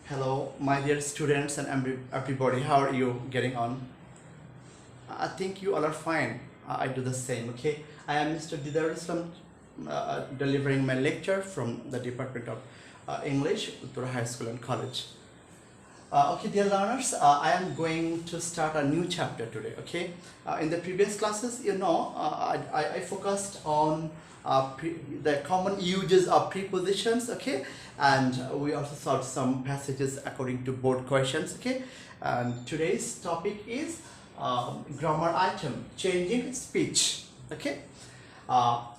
Hello, my dear students and everybody. How are you getting on? I think you all are fine. I do the same. Okay, I am Mr. Didar Islam, delivering my lecture from the Department of English, Uttar High School and College. Okay, dear learners, I am going to start a new chapter today. Okay, in the previous classes, I focused on the common uses of prepositions. Okay, and we also solved some passages according to board questions. Okay, and today's topic is grammar item, changing speech. Okay,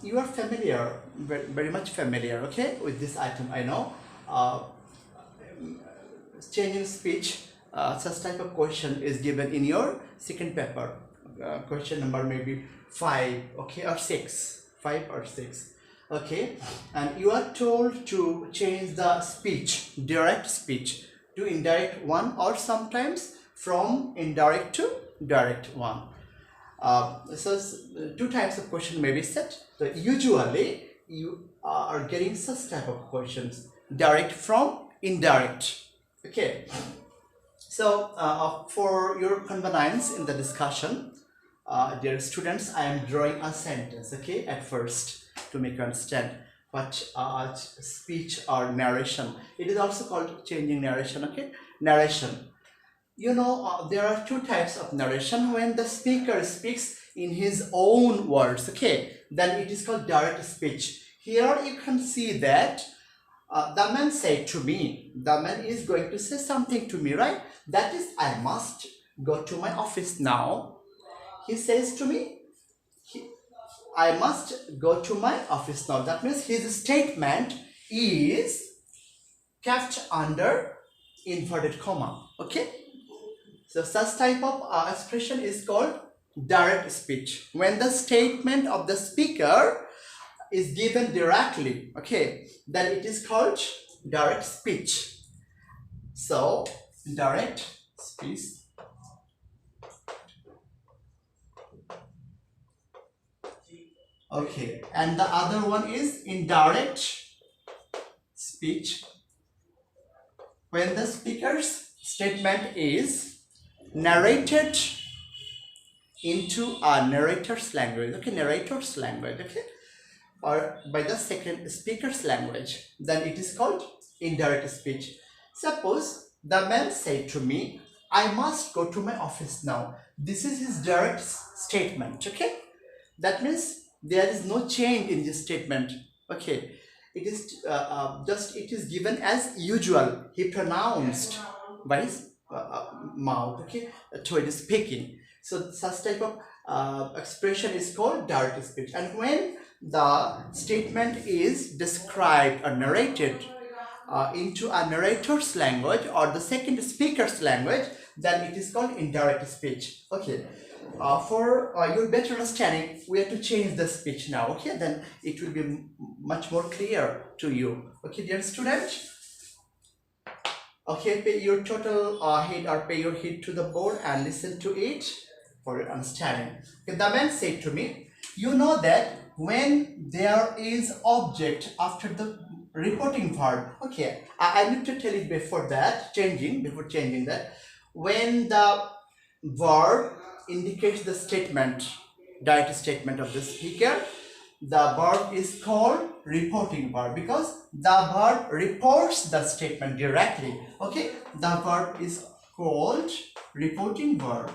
you are familiar, very much familiar. Okay, with this item, I know. Changing speech, such type of question is given in your second paper. Question number maybe 5, okay, or 6, 5 or 6. Okay, and you are told to change the speech, direct speech, to indirect one, or sometimes from indirect to direct one. So two types of question may be set. So usually you are getting such type of questions, direct from indirect. Okay, so for your convenience in the discussion, dear students, I am drawing a sentence, okay, at first, to make you understand what speech or narration. It is also called changing narration. Okay, narration. There are two types of narration. When the speaker speaks in his own words, okay, then it is called direct speech. Here you can see that the man said to me, the man is going to say something to me, right? That is, I must go to my office now. He says to me, I must go to my office now. That means his statement is kept under inverted comma. Okay, so such type of expression is called direct speech. When the statement of the speaker is given directly, okay, then it is called direct speech. So direct speech. Okay, and the other one is indirect speech. When the speaker's statement is narrated into a narrator's language, okay, narrator's language, okay, or by the second speaker's language, then it is called indirect speech. Suppose the man said to me, I must go to my office now. This is his direct statement. Okay, that means there is no change in this statement. Okay, it is it is given as usual. He pronounced by his mouth, okay, toward speaking. So such type of expression is called direct speech. And when the statement is described or narrated into a narrator's language or the second speaker's language, then it is called indirect speech. Okay, for your better understanding, we have to change the speech now. Okay, then it will be much more clear to you. Okay, dear student. Okay, pay your total head or pay your head to the board and listen to it for your understanding. Okay, the man said to me, you know that when there is object after the reporting verb, okay, I need to tell it before changing that, when the verb indicates the statement, direct statement of the speaker, the verb is called reporting verb because the verb reports the statement directly. Okay, the verb is called reporting verb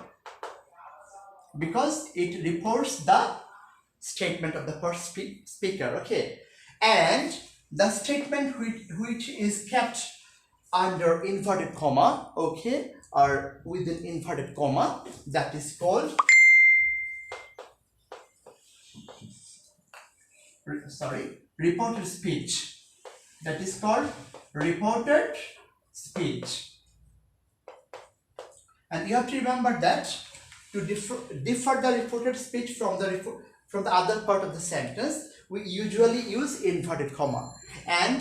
because it reports the statement of the first speaker. Okay, and the statement which is kept under inverted comma, okay, or within inverted comma, that is called reported speech. That is called reported speech. And you have to remember that to differ the reported speech from the other part of the sentence, we usually use inverted comma, and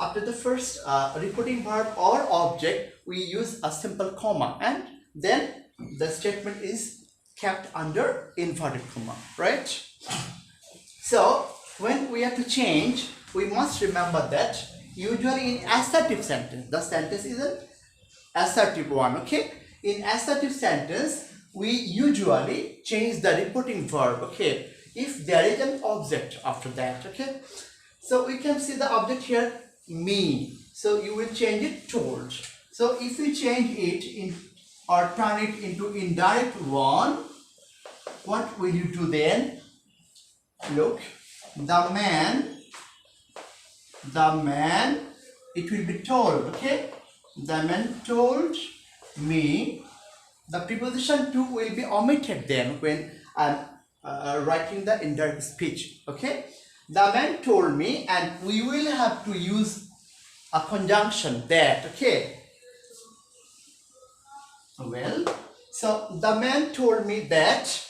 after the first reporting verb or object, we use a simple comma, and then the statement is kept under inverted comma, right? So when we have to change, we must remember that usually in assertive sentence. The sentence is an assertive one, okay? In assertive sentence, we usually change the reporting verb, okay? If there is an object after that, okay? So we can see the object here, me. So you will change it told. So if you change it in or turn it into indirect one, what will you do then? Look, the man, it will be told, okay? The man told me. The preposition to will be omitted then when I'm writing the indirect speech, okay? The man told me, and we will have to use a conjunction that, okay? Well, so the man told me that.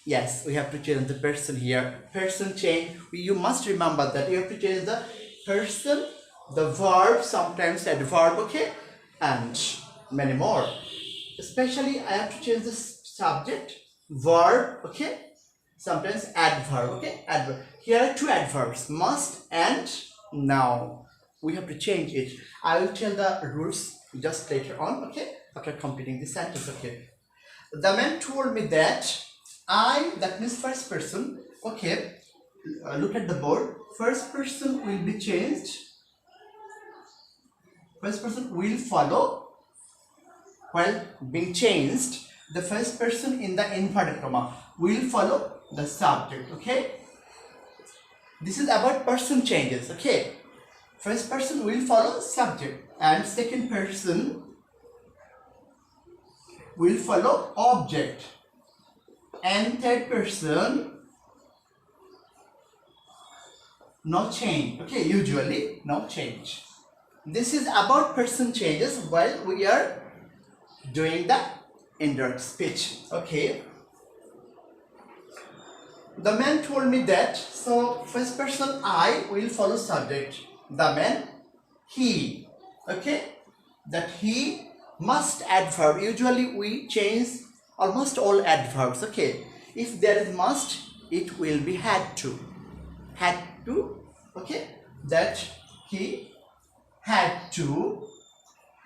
Yes, we have to change the person here. Person change. You must remember that you have to change the person, the verb, sometimes adverb, okay? And many more. Especially I have to change the subject, verb, okay? Sometimes adverb, okay? Adverb. Here are two adverbs, must and now. We have to change it. I will tell the rules just later on, okay? After completing the sentence, okay? The man told me that that means first person, okay? Look at the board. First person will be changed. First person will follow. While being changed, the first person in the inverted comma will follow the subject, okay? This is about person changes, okay? First person will follow subject and second person will follow object and third person no change, okay? Usually no change. This is about person changes while we are doing the indirect speech, okay? The man told me that. So first person I will follow subject. The man, he, okay? That he must adverb. Usually we change almost all adverbs, okay? If there is must, it will be had to, okay? That he had to.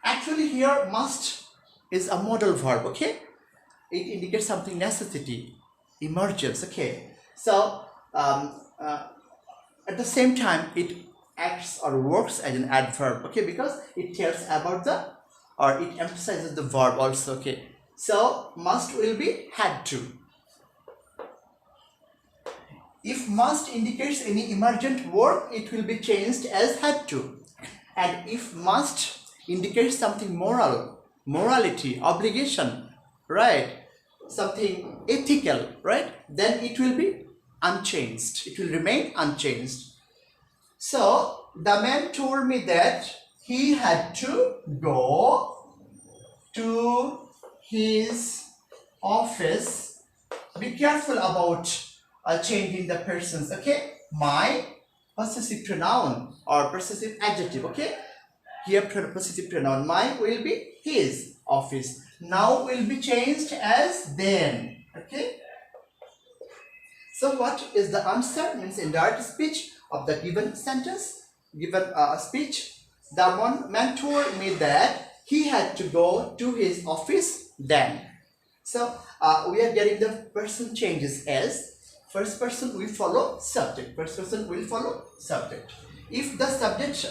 Actually here must is a modal verb, okay? It indicates something necessity, emergence, okay? So at the same time it acts or works as an adverb, okay? Because it tells about the, or it emphasizes the verb also, okay? So must will be had to. If must indicates any emergent work, it will be changed as had to. And if must indicates something moral, morality, obligation, right? Something ethical, right? Then it will be unchanged. It will remain unchanged. So the man told me that he had to go to his office. Be careful about changing the persons, okay? My possessive pronoun or possessive adjective, okay? Here possessive pronoun my will be his office. Now will be changed as then, okay? So what is the answer? Means indirect speech of the given sentence, given speech. The one man told me that he had to go to his office then. So we are getting the person changes as first person will follow subject. First person will follow subject. If the subject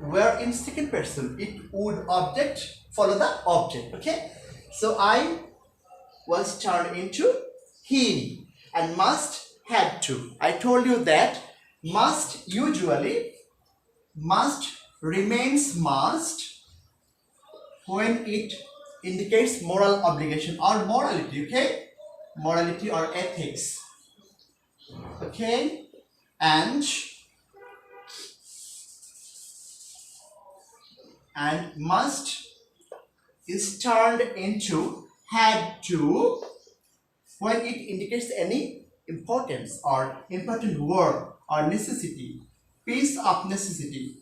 were in second person, it would object follow the object, okay? So I was turned into he, and must had to. I told you that must usually remains must when it indicates moral obligation or morality, okay? Morality or ethics, okay? And must is turned into had to when it indicates any importance or important work or necessity, piece of necessity,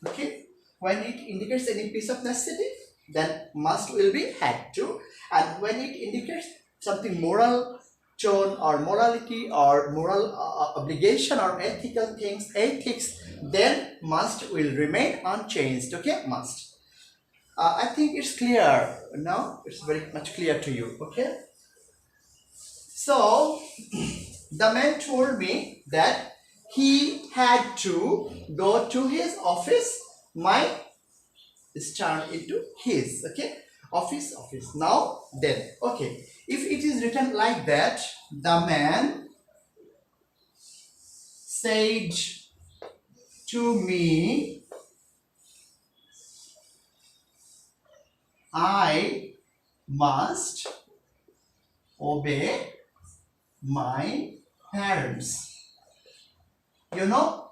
okay? When it indicates any piece of necessity, then must will be had to. And when it indicates something moral tone or morality or moral obligation or ethical things, ethics, then must will remain unchanged. Okay, must. I think it's clear now. It's very much clear to you. Okay. So the man told me that he had to go to his office. My is turned into his. Okay, office, office. Now then. Okay, if it is written like that, the man said to me, I must obey my parents. You know,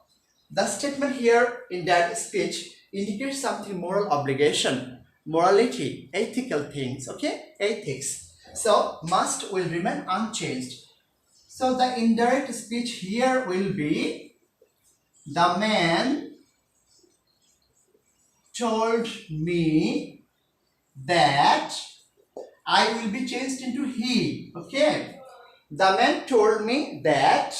the statement here in that speech indicates something moral obligation, morality, ethical things, okay? Ethics. So, must will remain unchanged. So, the indirect speech here will be the man told me that I will be changed into he, okay? The man told me that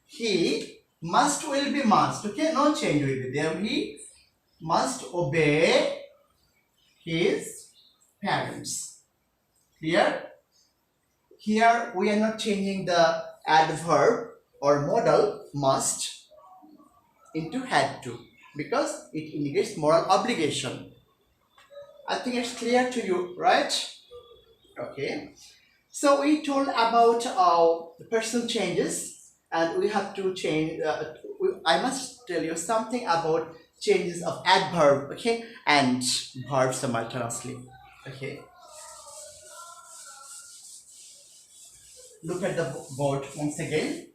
he must will be must, okay? No change will be there. He must obey his parents. Clear? Here we are not changing the adverb or modal must into had to because it indicates moral obligation. I think it's clear to you, right? Okay. So we told about the person changes, and we have to change. I must tell you something about changes of adverb, okay, and verb simultaneously. Okay. Look at the board once again.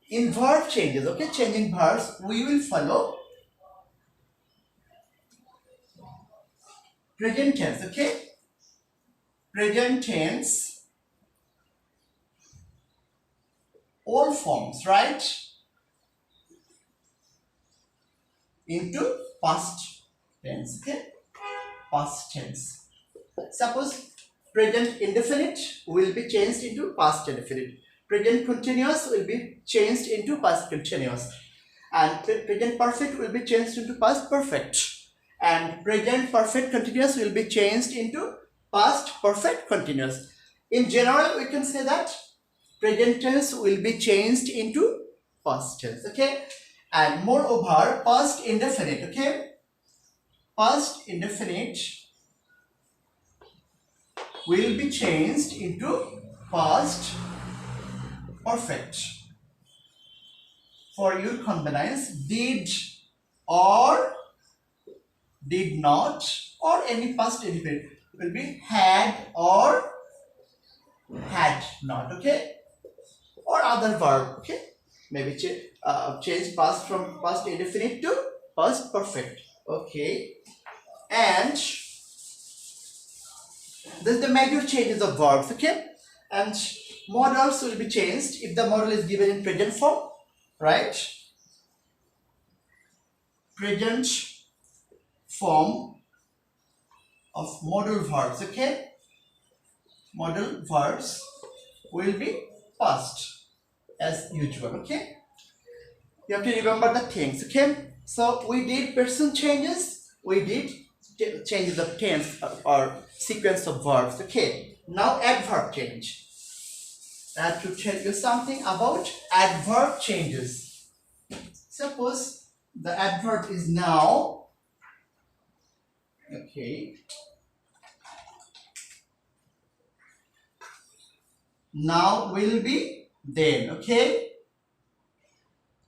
In verb changes, okay, changing verbs, we will follow present tense, okay. Present tense, all forms, right? Into past tense, okay? Past tense. Suppose present indefinite will be changed into past indefinite. Present continuous will be changed into past continuous. And present perfect will be changed into past perfect. And present perfect continuous will be changed into past perfect continuous. In general, we can say that present tense will be changed into past tense, okay? And moreover, past indefinite, okay? Past indefinite will be changed into past perfect. For your convenience, did or did not or any past indefinite will be had or had not, okay? Or other verb, okay? Maybe change past from past indefinite to past perfect, okay? And this is the major changes of verbs, okay? And modals will be changed if the modal is given in present form, right? Present form of modal verbs, okay? Modal verbs will be past as usual, okay? You have to remember the things, okay? So we did person changes, we did changes of tense or sequence of verbs, okay? Now adverb change. I have to tell you something about adverb changes. Suppose the adverb is now, okay? Now will be then, okay?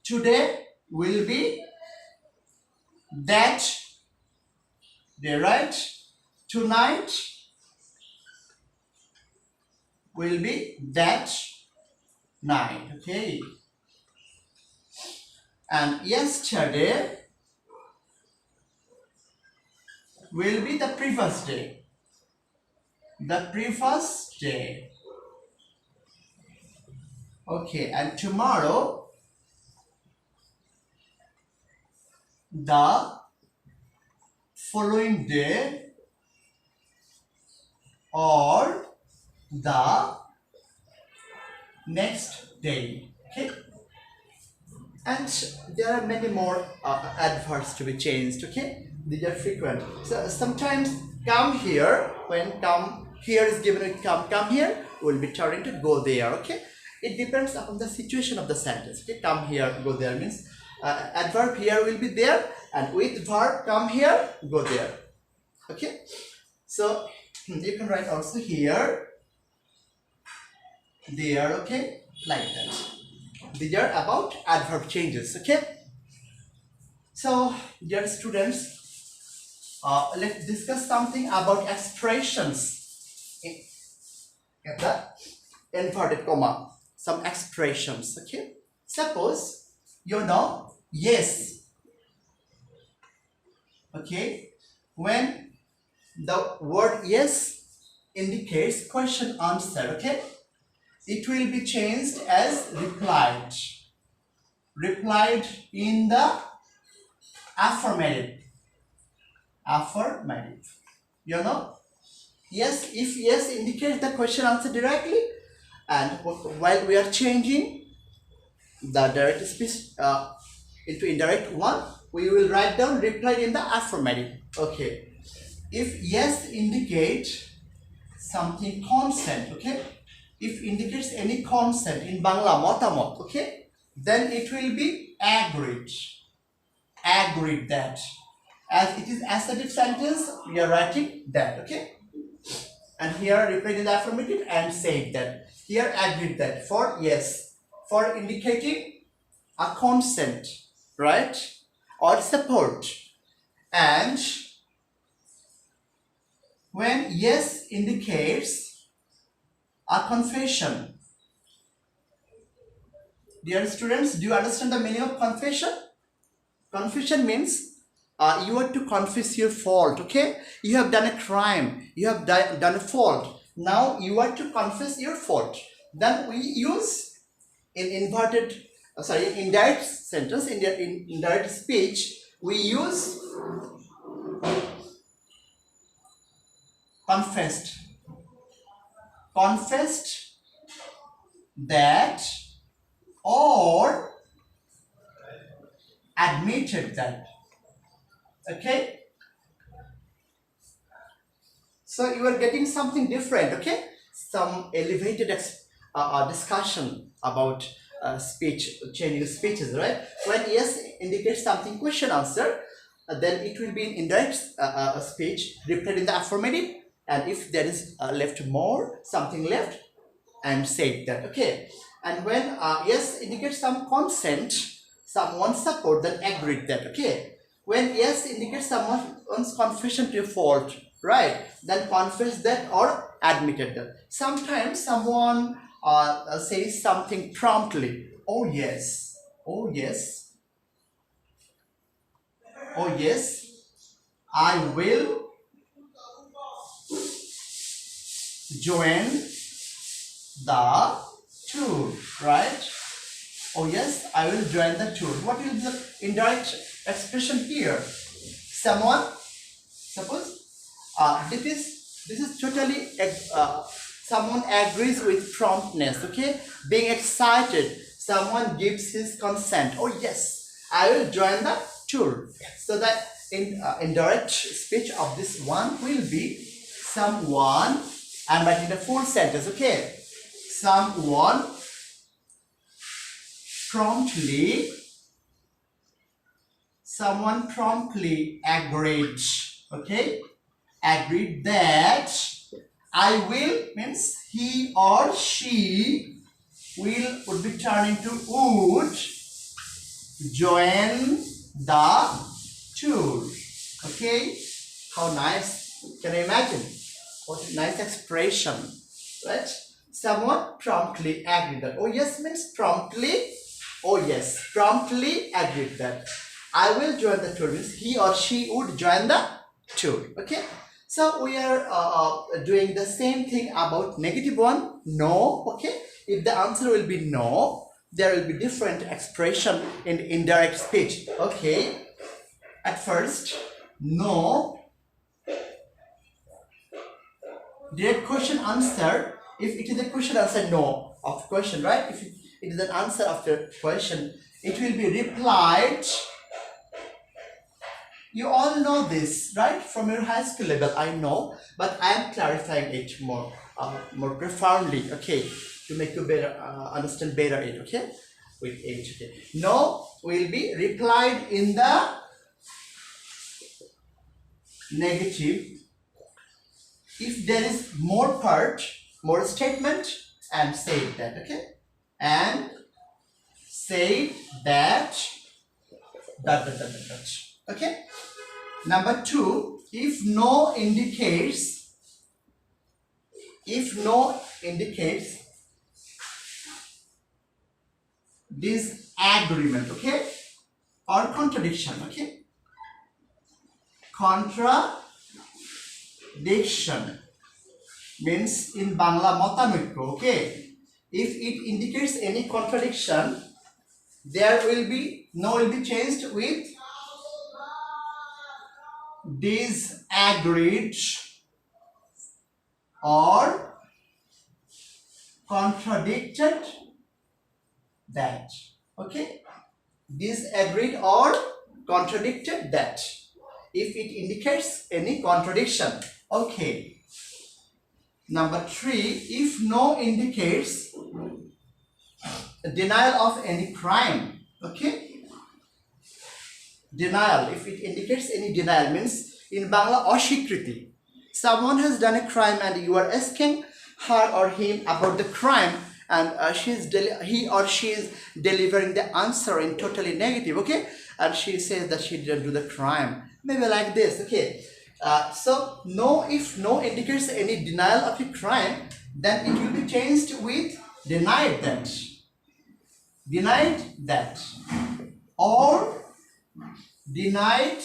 Today will be that day, right? Tonight will be that night, okay? And yesterday will be the previous day. The previous day. Okay, and tomorrow the following day or the next day. Okay, and there are many more adverbs to be changed. Okay, these are frequent. So sometimes come here, when come here is given with come here, will be turned into go there. Okay, it depends upon the situation of the sentence. Okay, come here, go there means adverb here will be there, and with verb come here, go there. Okay, so you can write also here, there. Okay, like that. These are about adverb changes. Okay, so dear students, let's discuss something about expressions in the inverted comma. Some expressions. Okay, suppose you know yes. Okay, when the word yes indicates question answer. Okay, it will be changed as replied. Replied in the affirmative. Affirmative. You know? Yes, if yes indicates the question answer directly, and while we are changing the direct speech into indirect one, we will write down replied in the affirmative. Okay. If yes indicates something consent, okay? If indicates any consent in Bangla motamot, okay, then it will be agreed. Agreed that. As it is assertive sentence, we are writing that. Okay, and here replied in the affirmative and said that. Here agreed that for yes, for indicating a consent, right, or support. And when yes indicates a confession. Dear students, do you understand the meaning of confession? Confession means you are to confess your fault. Okay, you have done a crime, you have done a fault. Now you are to confess your fault. Then we use in indirect sentence, in indirect speech, we use confessed. Confessed that, or admitted that. Okay, so you are getting something different. Okay, some elevated discussion about speech, changing speeches, right? When yes indicates something question answer, then it will be in indirect speech replied in the affirmative, and if there is left more, something left, and said that. Okay, and when yes indicates some consent, someone's support, then agreed that. Okay, when yes indicates someone's confession to a fault, right, then confess that or admitted that. Sometimes someone says something promptly. Oh yes, oh yes, oh yes, I will join the tour, right? Oh yes, I will join the tour. What is the indirect expression here? Someone, suppose this is totally someone agrees with promptness. Okay, being excited, someone gives his consent. Oh yes, I will join the tour. So that in indirect speech of this one will be someone, and writing the full sentence. Okay, someone promptly agreed. Okay, agreed that I will means he or she would be turned into would join the tour. Okay, how nice. Can you imagine? What a nice expression, right? Someone promptly agreed that. Oh yes means promptly. Oh yes, promptly agreed that I will join the tour means he or she would join the tour. Okay, so we are doing the same thing about negative one, no. Okay, if the answer will be no, there will be different expression in indirect speech. Okay, at first, no, direct question answer If it is a question answer no of question, right? If it is an answer of the question, it will be replied. You all know this, right? From your high school level, I know, but I am clarifying it more profoundly, okay, to make you better understand better it, okay, with age, okay. No will be replied in the negative if there is more part, more statement, and say that, okay, and say that dot, okay. Number 2, if no indicates disagreement, okay, or contradiction, okay, contradiction means in Bangla মতানৈক্য, okay. If it indicates any contradiction, there will be no will be changed with disagreed or contradicted that, okay. Disagreed or contradicted that if it indicates any contradiction, okay. Number 3, if no indicates denial of any crime, okay. Denial, if it indicates any denial, means in Bangla oshikriti. Someone has done a crime and you are asking her or him about the crime, and he or she is delivering the answer in totally negative, okay, and she says that she didn't do the crime, maybe like this, okay. So no, if no indicates any denial of a crime, then it will be changed with denied that or denied.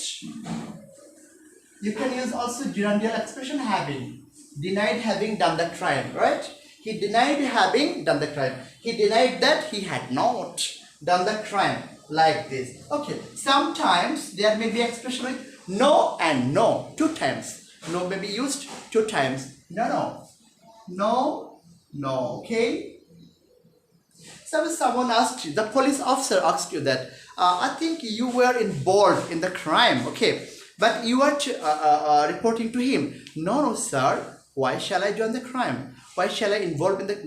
You can use also gerundial expression having, denied having done the crime, right? He denied having done the crime. He denied that he had not done the crime, like this, okay. Sometimes there may be expression with no and no 2 times. No may be used 2 times. No, okay. Suppose someone asked you, the police officer asked you that, I think you were involved in the crime, okay, but you are reporting to him. No, sir. Why shall I join the crime? Why shall I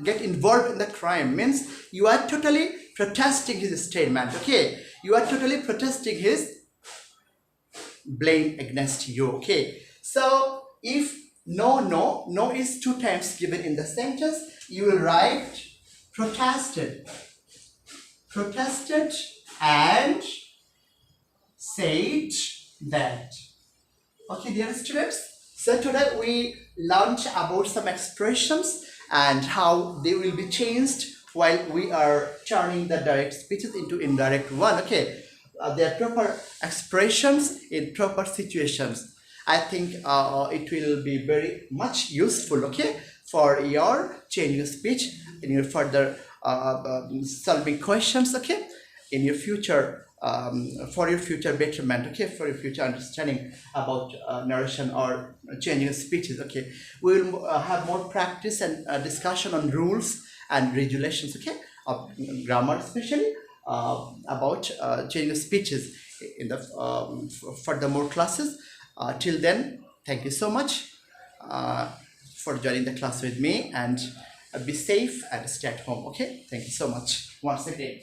get involved in the crime? Means you are totally protesting his statement, okay. You are totally protesting his blame against you, okay. So if no is 2 times given in the sentence, you will write protested and said that, okay, dear students. So today we learned about some expressions and how they will be changed while we are turning the direct speeches into indirect one, okay. They are proper expressions in proper situations. I think it will be very much useful, okay, for your changing speech in your further solving questions, okay, in your future, for your future betterment, okay, for your future understanding about narration or changing speeches, okay. We will have more practice and discussion on rules and regulations, okay, of grammar, especially about changing speeches in the furthermore classes. Till then, thank you so much for joining the class with me, and be safe and stay at home, okay. Thank you so much once again.